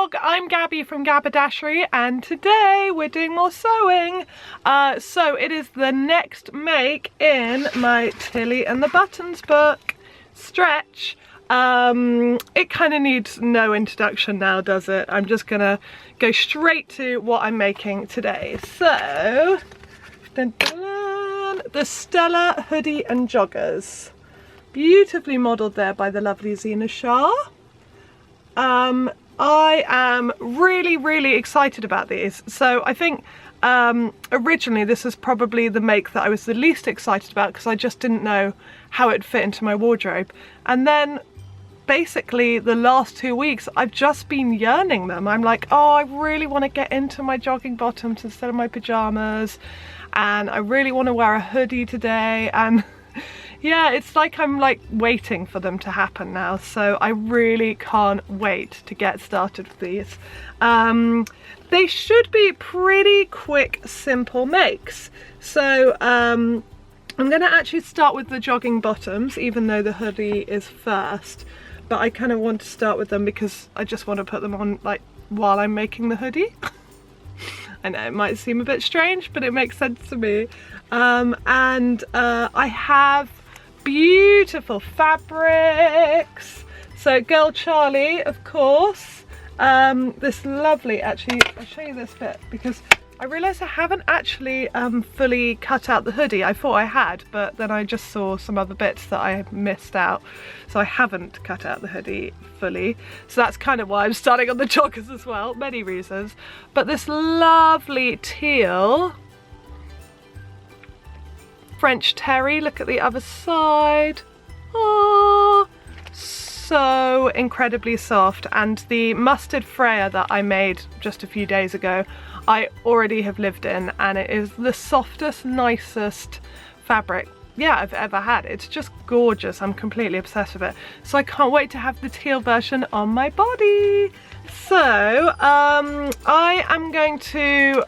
vlog. I'm Gabby from Gabberdashery and today we're doing more sewing. So it is the next make in my Tilly and the Buttons book, Stretch. It kind of needs no introduction now, does it? I'm just gonna go straight to what I'm making today. So, dun, dun, dun, the Stella Hoodie and Joggers. Beautifully modelled there by the lovely Zena Shah. I am really excited about these. So I think originally this is probably the make that I was the least excited about because I just didn't know how it fit into my wardrobe. And then basically the last 2 weeks I've just been yearning them. I'm like, oh, I really want to get into my jogging bottoms instead of my pajamas, and I really want to wear a hoodie today, and yeah, it's like I'm like waiting for them to happen now, so I really can't wait to get started with these. They should be pretty quick, simple makes. So I'm going to actually start with the jogging bottoms, even though the hoodie is first. But I kind of want to start with them because I just want to put them on like while I'm making the hoodie. I know it might seem a bit strange, but it makes sense to me. I have beautiful fabrics. So Girl Charlee, of course. This lovely, actually, I'll show you this bit because I realised I haven't actually fully cut out the hoodie. I thought I had, but then I just saw some other bits that I missed out. So I haven't cut out the hoodie fully. So that's kind of why I'm starting on the joggers as well, many reasons. But this lovely teal French terry, look at the other side. Oh, so incredibly soft. And the mustard Freya that I made just a few days ago, I already have lived in, and it is the softest, nicest fabric, yeah, I've ever had. It's just gorgeous. I'm completely obsessed with it. So I can't wait to have the teal version on my body. So I am going to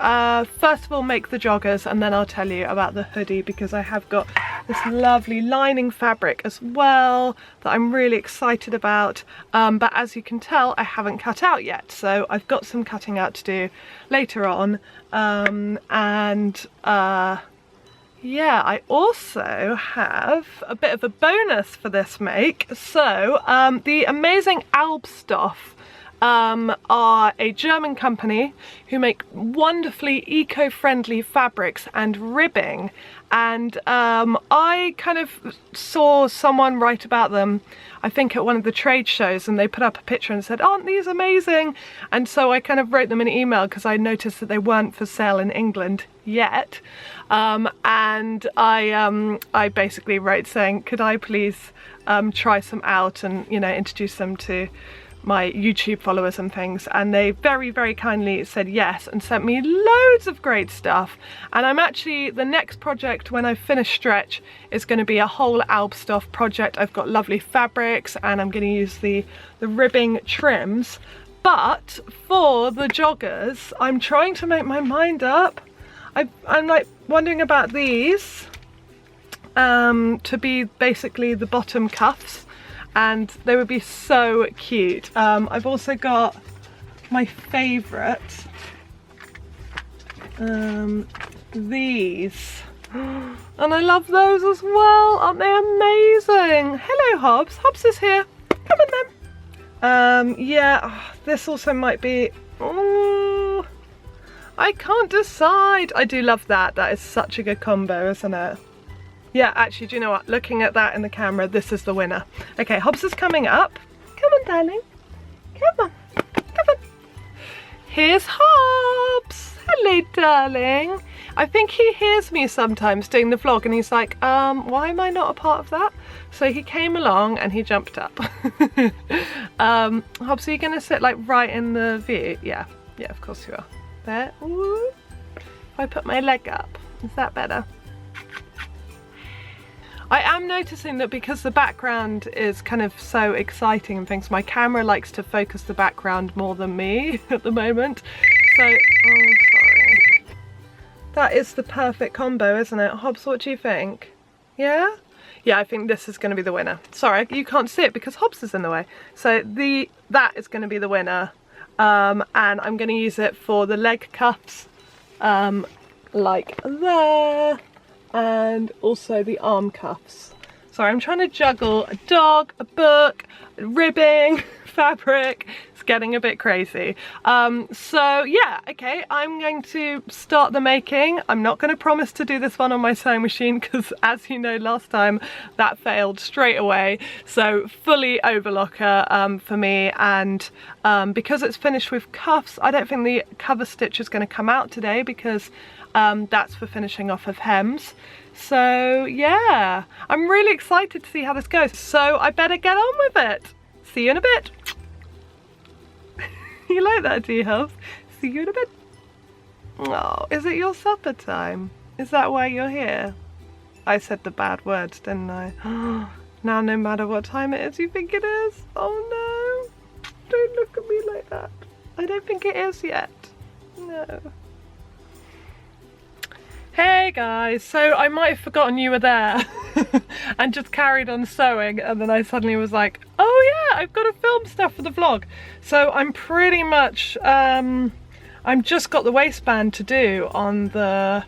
first of all make the joggers, and then I'll tell you about the hoodie because I have got this lovely lining fabric as well that I'm really excited about. But as you can tell, I haven't cut out yet. So I've got some cutting out to do later on. Yeah, I also have a bit of a bonus for this make. So the amazing Albstoff are a German company who make wonderfully eco-friendly fabrics and ribbing, and I kind of saw someone write about them, I think at one of the trade shows, and they put up a picture and said, aren't these amazing? And so I kind of wrote them an email because I noticed that they weren't for sale in England yet, and I basically wrote saying, could I please try some out and, you know, introduce them to my YouTube followers and things, and they very kindly said yes and sent me loads of great stuff. And I'm actually, the next project when I finish Stretch is going to be a whole Albstoff project. I've got lovely fabrics and I'm going to use the ribbing trims. But for the joggers, I'm trying to make my mind up. I'm like wondering about these to be basically the bottom cuffs, and they would be so cute. I've also got my favourite, these, and I love those as well. Aren't they amazing? Hello Hobbs, Hobbs is here, come on then. Yeah, this also might be, oh, I can't decide. I do love that. That is such a good combo, isn't it? Yeah, actually, do you know what? Looking at that in the camera, this is the winner. Okay, Hobbs is coming up. Come on, darling. Come on. Come on. Here's Hobbs. Hello, darling. I think he hears me sometimes doing the vlog and he's like, why am I not a part of that? So he came along and he jumped up. Hobbs, are you going to sit like right in the view? Yeah, of course you are. There. Ooh. If I put my leg up, is that better? I am noticing that because the background is kind of so exciting and things, my camera likes to focus the background more than me at the moment. So, oh, sorry. That is the perfect combo, isn't it? Hobbs, what do you think? Yeah? Yeah, I think this is going to be the winner. Sorry, you can't see it because Hobbs is in the way. So that is going to be the winner. and I'm going to use it for the leg cuffs, like there, and also the arm cuffs. Sorry, I'm trying to juggle a dog, a book, ribbing, fabric. It's getting a bit crazy. So yeah, okay, I'm going to start the making. I'm not going to promise to do this one on my sewing machine because, as you know, last time that failed straight away. So fully overlocker for me, and because it's finished with cuffs, I don't think the cover stitch is going to come out today because that's for finishing off of hems. So yeah, I'm really excited to see how this goes. So I better get on with it. See you in a bit. You like that, do you, Hubs? See you in a bit. Oh, is it your supper time? Is that why you're here? I said the bad words, didn't I? Now no matter what time it is, you think it is? Oh no, don't look at me like that. I don't think it is yet. No. Hey guys, so I might have forgotten you were there and just carried on sewing, and then I suddenly was like, oh yeah, I've got to film stuff for the vlog. So I'm pretty much, I'm just got the waistband to do on the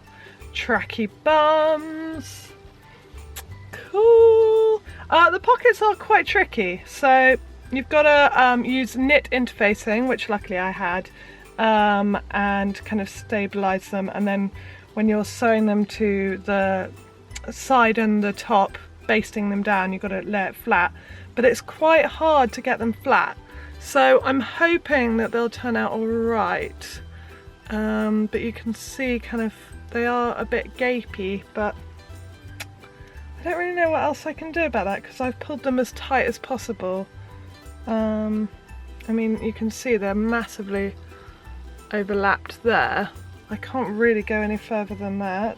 tracky bums. Cool. The pockets are quite tricky, so you've got to use knit interfacing, which luckily I had, and kind of stabilize them, and then when you're sewing them to the side and the top, basting them down, you've got to lay it flat, but it's quite hard to get them flat. So I'm hoping that they'll turn out all right. But you can see kind of, they are a bit gapey, but I don't really know what else I can do about that because I've pulled them as tight as possible. I mean, you can see they're massively overlapped there. I can't really go any further than that,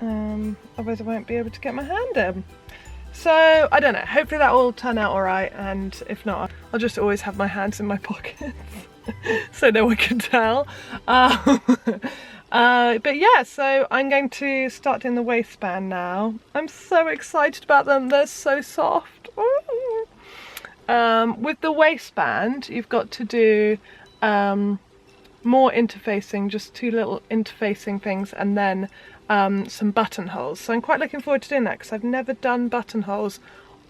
otherwise I won't be able to get my hand in. So I don't know, hopefully that will turn out alright, and if not, I'll just always have my hands in my pockets so no one can tell. But yeah, so I'm going to start doing the waistband now. I'm so excited about them, they're so soft. With the waistband, you've got to do more interfacing, just 2 little interfacing things, and then some buttonholes. So I'm quite looking forward to doing that because I've never done buttonholes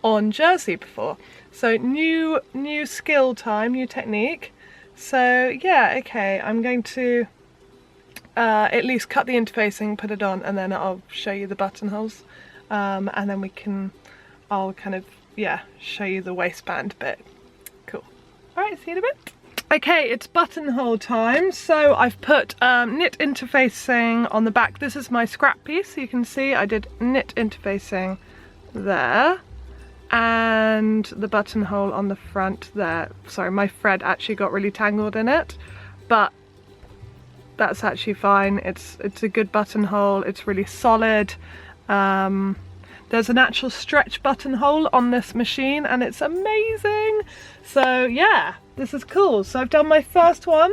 on jersey before. So new skill time, new technique. So yeah, okay, I'm going to at least cut the interfacing, put it on, and then I'll show you the buttonholes, and then I'll kind of, yeah, show you the waistband bit. Cool. Alright, see you in a bit. Okay, it's buttonhole time. So I've put knit interfacing on the back. This is my scrap piece, so you can see I did knit interfacing there, and the buttonhole on the front there. Sorry, my thread actually got really tangled in it, but that's actually fine. It's a good buttonhole, it's really solid. There's an actual stretch buttonhole on this machine and it's amazing. So yeah, this is cool. So I've done my first one,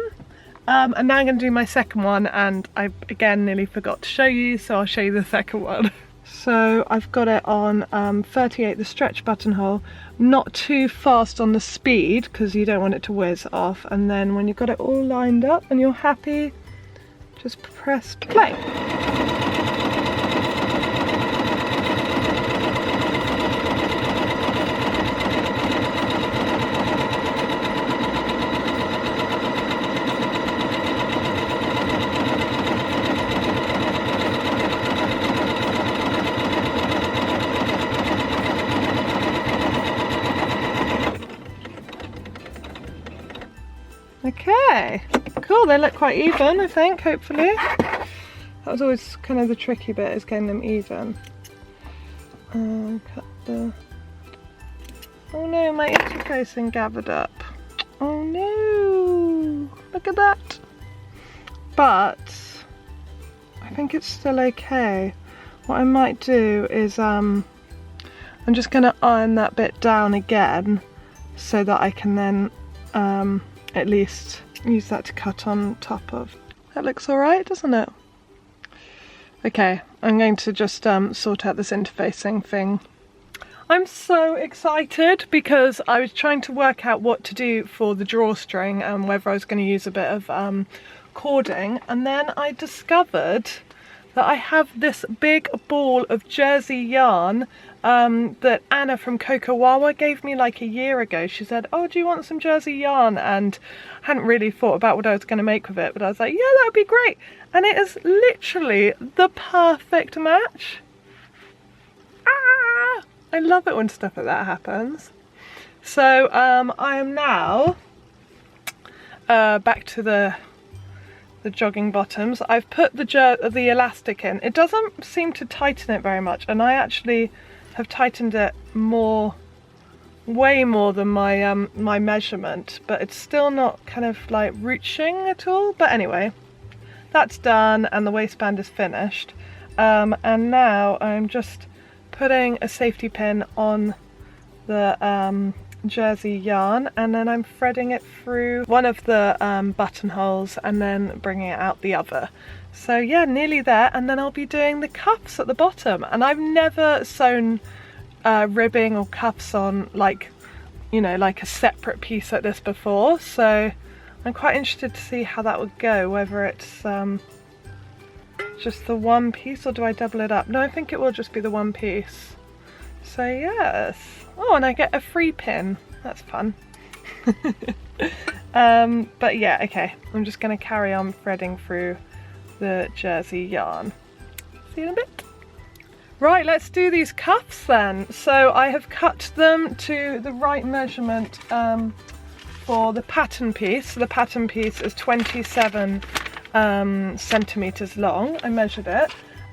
and now I'm going to do my second one, and I again nearly forgot to show you, so I'll show you the second one. So I've got it on 38, the stretch buttonhole, not too fast on the speed because you don't want it to whiz off, and then when you've got it all lined up and you're happy, just press play. Okay, cool, they look quite even, I think, hopefully. That was always kind of the tricky bit, is getting them even. Cut the... Oh no, my interfacing gathered up. Oh no, look at that. But I think it's still okay. What I might do is I'm just going to iron that bit down again so that I can then at least use that to cut on top of. That looks alright, doesn't it? Okay, I'm going to just sort out this interfacing thing. I'm so excited because I was trying to work out what to do for the drawstring and whether I was going to use a bit of cording, and then I discovered that I have this big ball of jersey yarn that Anna from Coco Wawa gave me like a year ago. She said, oh, do you want some jersey yarn? And I hadn't really thought about what I was going to make with it, but I was like, yeah, that would be great. And it is literally the perfect match. Ah! I love it when stuff like that happens. So I am now back to the jogging bottoms. I've put the elastic in. It doesn't seem to tighten it very much, and I actually have tightened it way more than my my measurement, but it's still not kind of like ruching at all. But anyway, that's done and the waistband is finished. And now I'm just putting a safety pin on the jersey yarn, and then I'm threading it through one of the buttonholes and then bringing it out the other. So yeah, nearly there, and then I'll be doing the cuffs at the bottom. And I've never sewn ribbing or cuffs on, like, you know, like a separate piece like this before, so I'm quite interested to see how that would go, whether it's just the one piece or do I double it up. No, I think it will just be the one piece. So yes. Oh, and I get a free pin. That's fun. But yeah, okay. I'm just going to carry on threading through the jersey yarn. See you in a bit. Right, let's do these cuffs then. So I have cut them to the right measurement for the pattern piece. So the pattern piece is 27 centimeters long. I measured it.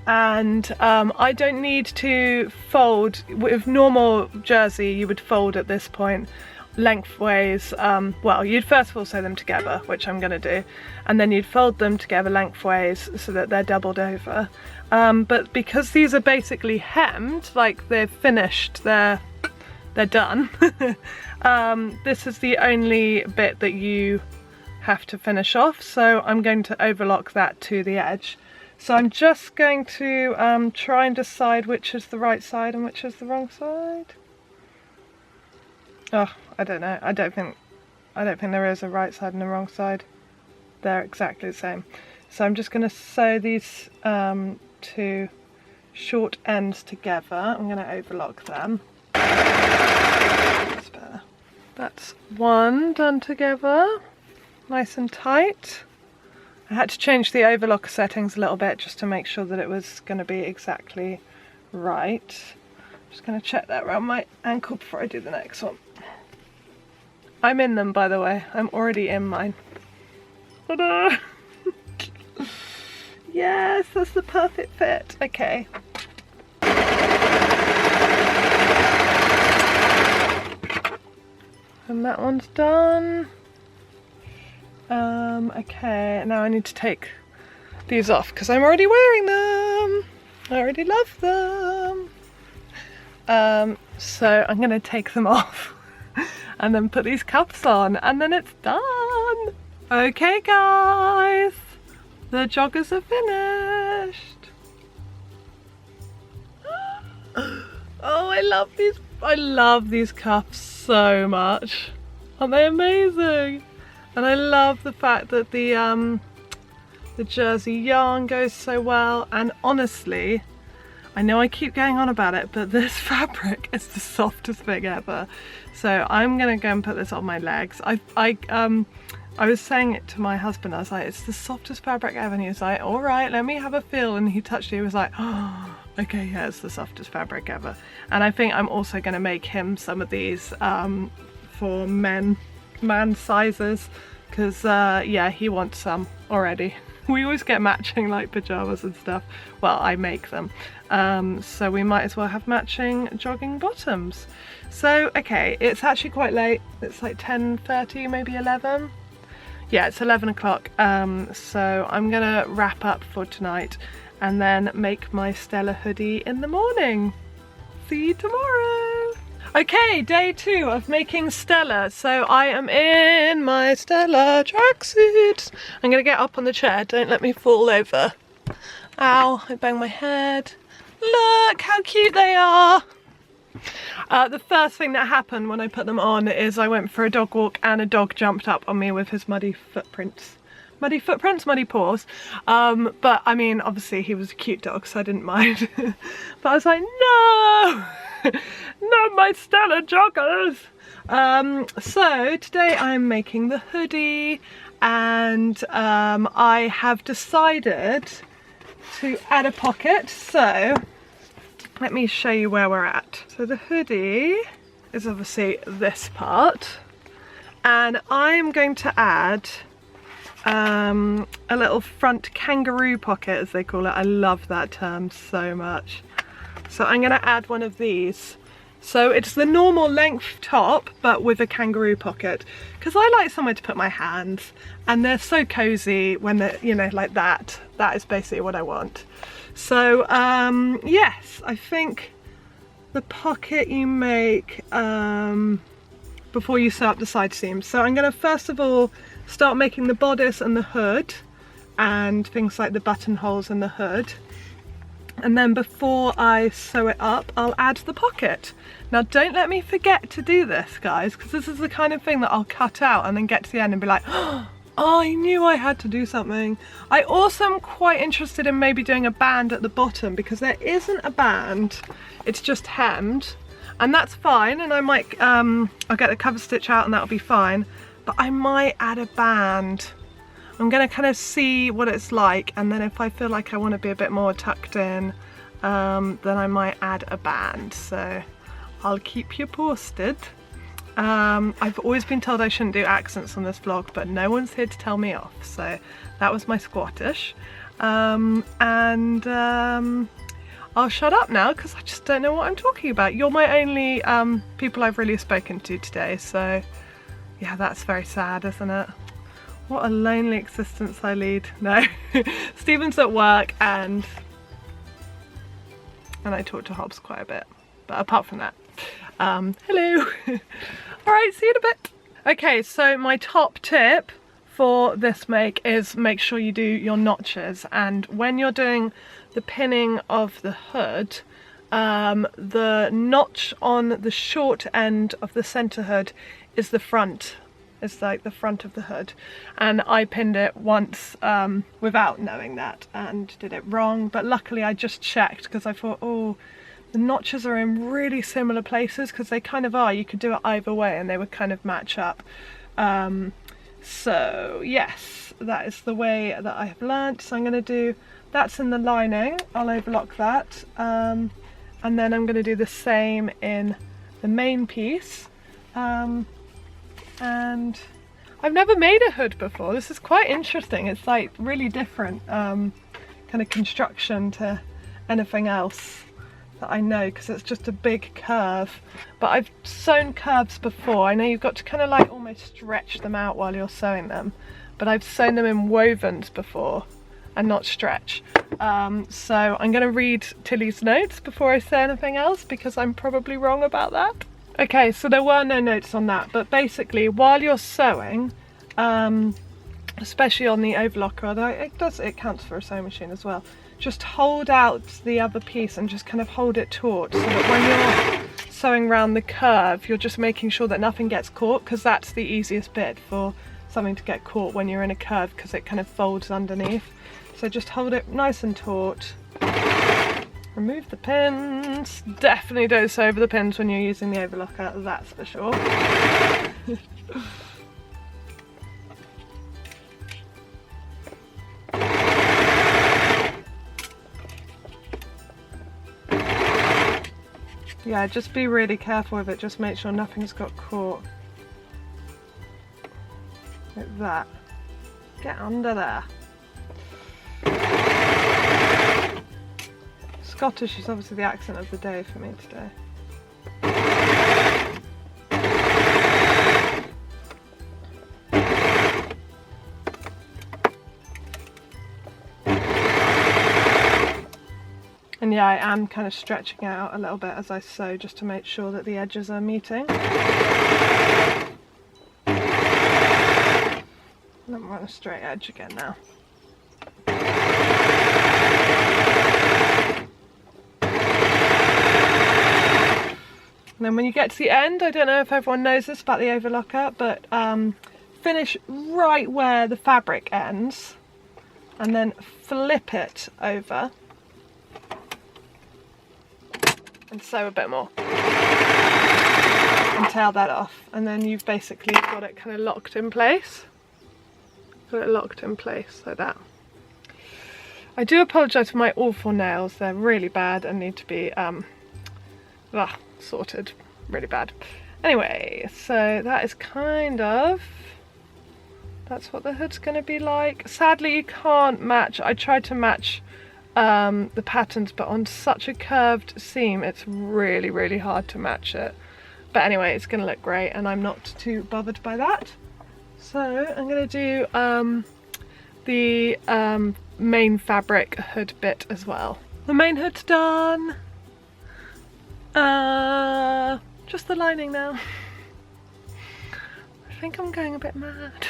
And I don't need to fold. With normal jersey you would fold at this point lengthways. Well, you'd first of all sew them together, which I'm going to do, and then you'd fold them together lengthways so that they're doubled over. But because these are basically hemmed, like they're finished, they're done, this is the only bit that you have to finish off, so I'm going to overlock that to the edge. So I'm just going to try and decide which is the right side and which is the wrong side. Oh, I don't know. I don't think there is a right side and a wrong side. They're exactly the same. So I'm just going to sew these two short ends together. I'm going to overlock them. That's better. That's one done together, nice and tight. I had to change the overlock settings a little bit just to make sure that it was going to be exactly right. Just going to check that around my ankle before I do the next one. I'm in them, by the way. I'm already in mine. Ta-da! Yes, that's the perfect fit. Okay. And that one's done. Okay, now I need to take these off because I'm already wearing them. I already love them. So I'm going to take them off and then put these cuffs on, and then it's done. Okay guys, the joggers are finished. Oh, I love these cuffs so much. Aren't they amazing? And I love the fact that the jersey yarn goes so well, and honestly, I know I keep going on about it, but this fabric is the softest thing ever. So I'm gonna go and put this on my legs. I was saying it to my husband, I was like, it's the softest fabric ever, and he was like, all right, let me have a feel, and he touched it, he was like, oh, okay, yeah, it's the softest fabric ever. And I think I'm also gonna make him some of these for man sizes, because yeah, he wants some already. We always get matching like pajamas and stuff. Well, I make them, so we might as well have matching jogging bottoms. So okay, it's actually quite late. It's like 10:30, maybe 11. Yeah, it's 11 o'clock. So I'm gonna wrap up for tonight and then make my Stella hoodie in the morning. See you tomorrow. Okay, day 2 of making Stella. So I am in my Stella tracksuit. I'm gonna get up on the chair, don't let me fall over. Ow, I banged my head. Look how cute they are. The first thing that happened when I put them on is I went for a dog walk and a dog jumped up on me with his muddy footprints. Muddy footprints, muddy paws. But I mean, obviously he was a cute dog, so I didn't mind. But I was like, no, not my Stella joggers. So today I'm making the hoodie, and I have decided to add a pocket. So let me show you where we're at. So the hoodie is obviously this part, and I'm going to add a little front kangaroo pocket, as they call it. I love that term so much. So I'm going to add one of these. So it's the normal length top, but with a kangaroo pocket, because I like somewhere to put my hands, and they're so cozy when they're, you know, like that. That is basically what I want. So yes, I think the pocket you make before you sew up the side seams. So I'm going to first of all start making the bodice and the hood and things like the buttonholes in the hood, and then before I sew it up I'll add the pocket. Now don't let me forget to do this, guys, because this is the kind of thing that I'll cut out and then get to the end and be like, oh, I knew I had to do something. I also am quite interested in maybe doing a band at the bottom, because there isn't a band, it's just hemmed, and that's fine, and I might I'll get the cover stitch out and that'll be fine. But I might add a band. I'm gonna kind of see what it's like, and then if I feel like I want to be a bit more tucked in, then I might add a band. So I'll keep you posted. I've always been told I shouldn't do accents on this vlog, but no one's here to tell me off, so that was my Scottish. I'll shut up now because I just don't know what I'm talking about. You're my only people I've really spoken to today, so yeah, that's very sad, isn't it? What a lonely existence I lead. No, Stephen's at work and I talk to Hobbs quite a bit, but apart from that, hello. All right, see you in a bit. Okay, so my top tip for this make is make sure you do your notches, and when you're doing the pinning of the hood, the notch on the short end of the center hood is the front. It's like the front of the hood, and I pinned it once without knowing that and did it wrong, but luckily I just checked because I thought, oh, the notches are in really similar places, because they kind of are. You could do it either way and they would kind of match up. So yes, that is the way that I have learnt. So I'm going to do, that's in the lining, I'll overlock that, and then I'm going to do the same in the main piece. And I've never made a hood before. This is quite interesting. It's like really different kind of construction to anything else that I know, because it's just a big curve. But I've sewn curves before. I know you've got to kind of like almost stretch them out while you're sewing them, but I've sewn them in wovens before and not stretch. So I'm going to read Tilly's notes before I say anything else, because I'm probably wrong about that. Okay, so there were no notes on that, but basically while you're sewing, especially on the overlocker, although it counts for a sewing machine as well, just hold out the other piece and just kind of hold it taut, so that when you're sewing around the curve, you're just making sure that nothing gets caught, because that's the easiest bit for something to get caught when you're in a curve, because it kind of folds underneath. So just hold it nice and taut. Remove the pins. Definitely don't sew over the pins when you're using the overlocker, that's for sure. Yeah, just be really careful with it, just make sure nothing's got caught. Like that. Get under there. Scottish is obviously the accent of the day for me today. And yeah, I am kind of stretching out a little bit as I sew, just to make sure that the edges are meeting. And I'm on a straight edge again now. And then when you get to the end, I don't know if everyone knows this about the overlocker, but finish right where the fabric ends and then flip it over and sew a bit more and tail that off, and then you've basically got it kind of locked in place. Got it locked in place like that. I do apologise for my awful nails, they're really bad and need to be sorted really bad. Anyway, so that is kind of, that's what the hood's going to be like. Sadly you can't match, I tried to match the patterns, but on such a curved seam it's really hard to match it. But anyway, it's going to look great and I'm not too bothered by that. So I'm going to do the main fabric hood bit as well. The main hood's done. Just the lining now. I think I'm going a bit mad.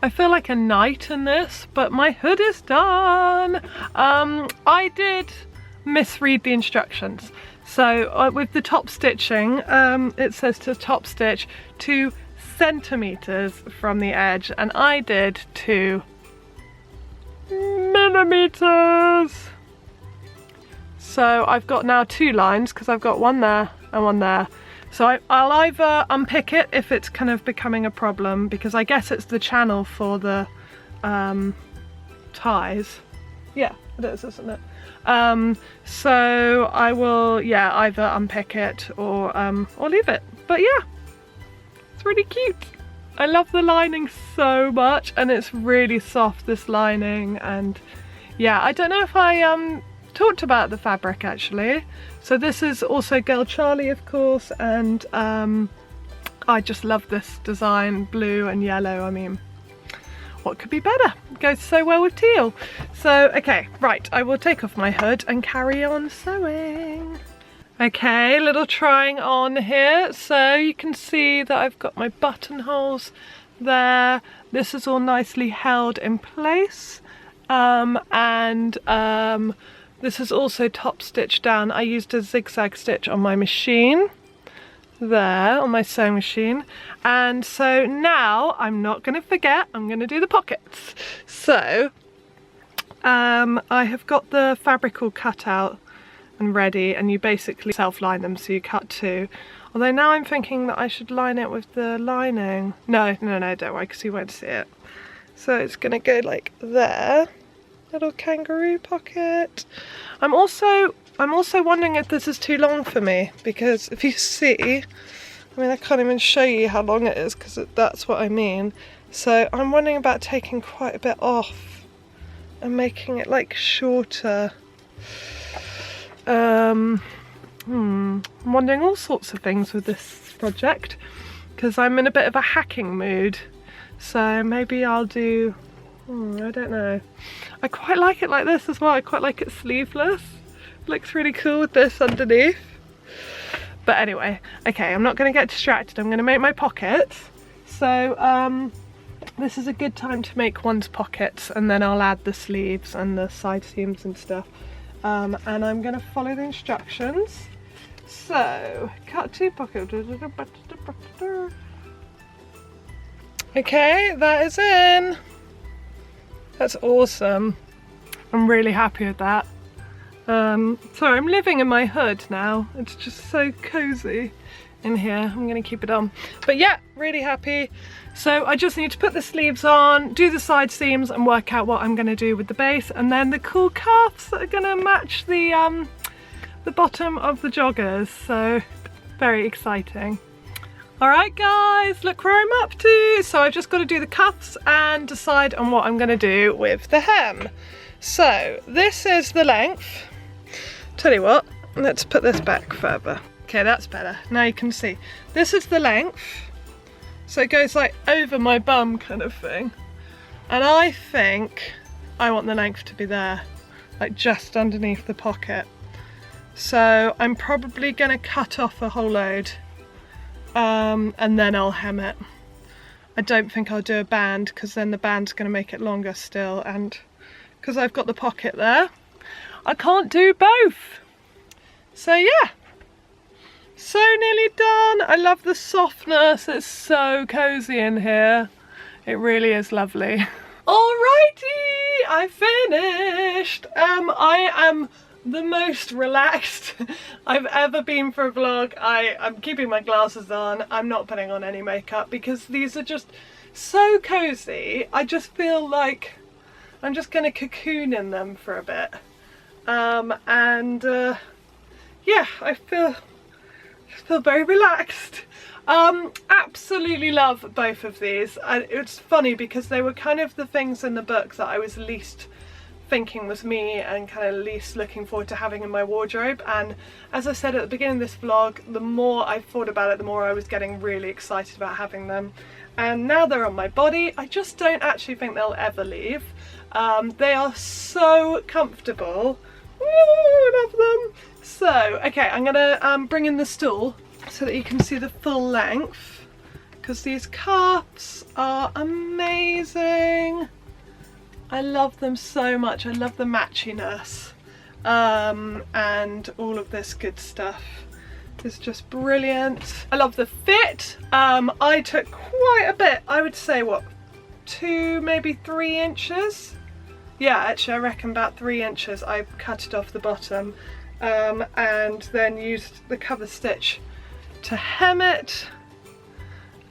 I feel like a knight in this, but my hood is done. I did misread the instructions. So with the top stitching, it says to top stitch 2 centimeters from the edge, and I did 2 millimeters. So I've got now 2 lines because I've got one there and one there. So I'll either unpick it if it's kind of becoming a problem, because I guess it's the channel for the ties. Yeah, it is, isn't it? So I will, yeah, either unpick it or leave it. But yeah, it's really cute. I love the lining so much, and it's really soft, this lining. And yeah, I don't know if I talked about the fabric actually. So this is also Girl Charlee, of course, and I just love this design, blue and yellow. I mean, what could be better? It goes so well with teal. So okay, right, I will take off my hood and carry on sewing. Okay, little trying on here. So you can see that I've got my buttonholes there. This is all nicely held in place. This is also top stitched down. I used a zigzag stitch on my machine there, on my sewing machine. And so now I'm not going to forget, I'm going to do the pockets. So I have got the fabric all cut out and ready, and you basically self-line them, so you cut 2. Although now I'm thinking that I should line it with the lining. No, don't worry, because you won't see it. So it's going to go like there. Little kangaroo pocket. I'm also wondering if this is too long for me, because if you see, I mean, I can't even show you how long it is, because that's what I mean. So I'm wondering about taking quite a bit off and making it like shorter. I'm wondering all sorts of things with this project, because I'm in a bit of a hacking mood. So maybe I'll do, I don't know. I quite like it like this as well. I quite like it sleeveless. It looks really cool with this underneath. But anyway, okay, I'm not going to get distracted. I'm going to make my pockets. So this is a good time to make one's pockets, and then I'll add the sleeves and the side seams and stuff. And I'm going to follow the instructions. So, cut 2 pockets. Okay, that is in. That's awesome. I'm really happy with that. Sorry, I'm living in my hood now. It's just so cozy in here. I'm going to keep it on. But yeah, really happy. So I just need to put the sleeves on, do the side seams, and work out what I'm going to do with the base, and then the cool cuffs that are going to match the bottom of the joggers. So very exciting. Alright guys, look where I'm up to. So I've just got to do the cuffs and decide on what I'm going to do with the hem. So this is the length. Tell you what, let's put this back further. Okay, that's better. Now you can see. This is the length. So it goes like over my bum kind of thing. And I think I want the length to be there, like just underneath the pocket. So I'm probably going to cut off a whole load. And then I'll hem it. I don't think I'll do a band, because then the band's going to make it longer still, and because I've got the pocket there, I can't do both. So yeah, So nearly done. I love the softness. It's so cozy in here. It really is lovely. Alrighty, I finished. I am the most relaxed I've ever been for a vlog. I'm keeping my glasses on. I'm not putting on any makeup because these are just so cozy. I just feel like I'm just gonna cocoon in them for a bit. Yeah, I feel very relaxed. Absolutely love both of these. It's funny because they were kind of the things in the book that I was least thinking was me and kind of least looking forward to having in my wardrobe, and as I said at the beginning of this vlog, the more I thought about it, the more I was getting really excited about having them, and now they're on my body. I just don't actually think they'll ever leave. They are so comfortable. Ooh, I love them. So okay, I'm gonna bring in the stool so that you can see the full length, because these cuffs are amazing. I love them so much. I love the matchiness and all of this good stuff. It's just brilliant. I love the fit. I took quite a bit, I would say what, 2 maybe 3 inches? Yeah, actually I reckon about 3 inches. I cut it off the bottom and then used the cover stitch to hem it,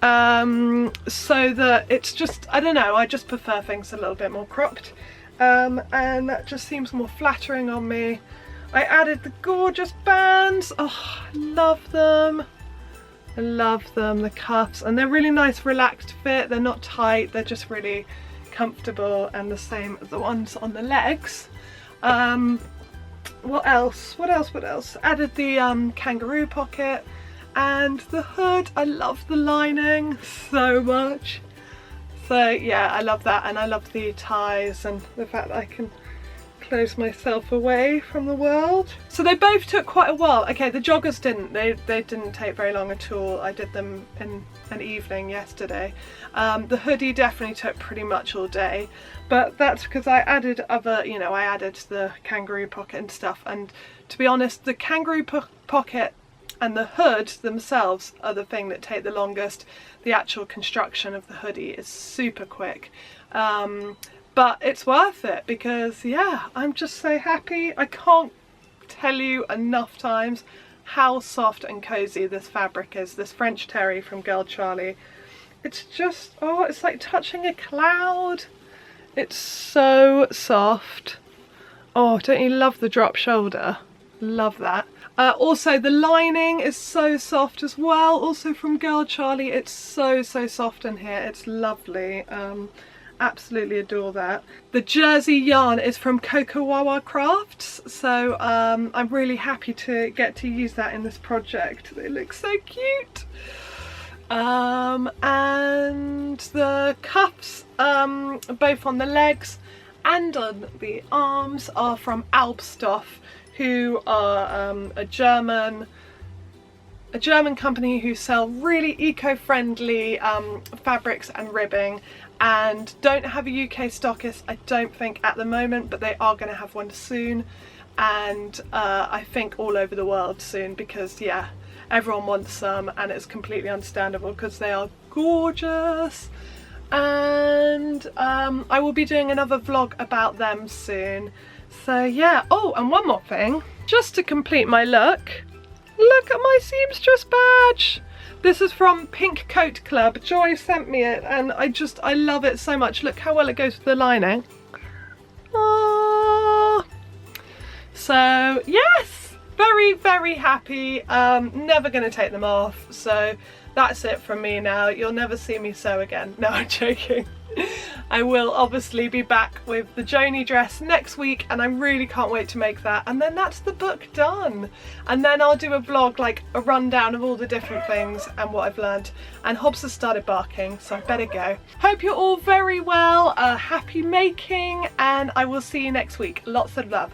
so that it's just, I don't know, I just prefer things a little bit more cropped, and that just seems more flattering on me. I added the gorgeous bands. Oh, I love them. I love them, the cuffs, and they're really nice relaxed fit. They're not tight, they're just really comfortable, and the same as the ones on the legs. What else? Added the kangaroo pocket and the hood. I love the lining so much. So yeah, I love that, and I love the ties and the fact that I can close myself away from the world. So they both took quite a while. Okay, the joggers didn't. They didn't take very long at all. I did them in an evening yesterday. The hoodie definitely took pretty much all day, but that's because I added other, you know, I added the kangaroo pocket and stuff, and to be honest, the kangaroo pocket and the hood themselves are the thing that take the longest. The actual construction of the hoodie is super quick. But it's worth it because, yeah, I'm just so happy. I can't tell you enough times how soft and cozy this fabric is. This French terry from Girl Charlee. It's just, oh, it's like touching a cloud. It's so soft. Oh, don't you love the drop shoulder? Love that. Also the lining is so soft as well, also from Girl Charlee. It's so soft in here. It's lovely. Absolutely adore that. The jersey yarn is from Coco Wawa Crafts, so I'm really happy to get to use that in this project. They look so cute. And the cuffs, both on the legs and on the arms, are from Albstoff, who are a German company who sell really eco-friendly fabrics and ribbing, and don't have a UK stockist, I don't think, at the moment, but they are going to have one soon, and I think all over the world soon, because yeah, everyone wants some, and it's completely understandable because they are gorgeous. And I will be doing another vlog about them soon. So yeah. Oh, and one more thing, just to complete my look, look at my seamstress badge. This is from Pink Coat Club. Joy sent me it, and I love it so much. Look how well it goes with the lining. Ah. So yes, very happy. Never gonna take them off, so that's it from me now. You'll never see me sew again. No, I'm joking. I will obviously be back with the Joni dress next week, and I really can't wait to make that, and then that's the book done, and then I'll do a vlog, like a rundown of all the different things and what I've learned. And Hobbs has started barking, so I better go. Hope you're all very well, happy making, and I will see you next week. Lots of love.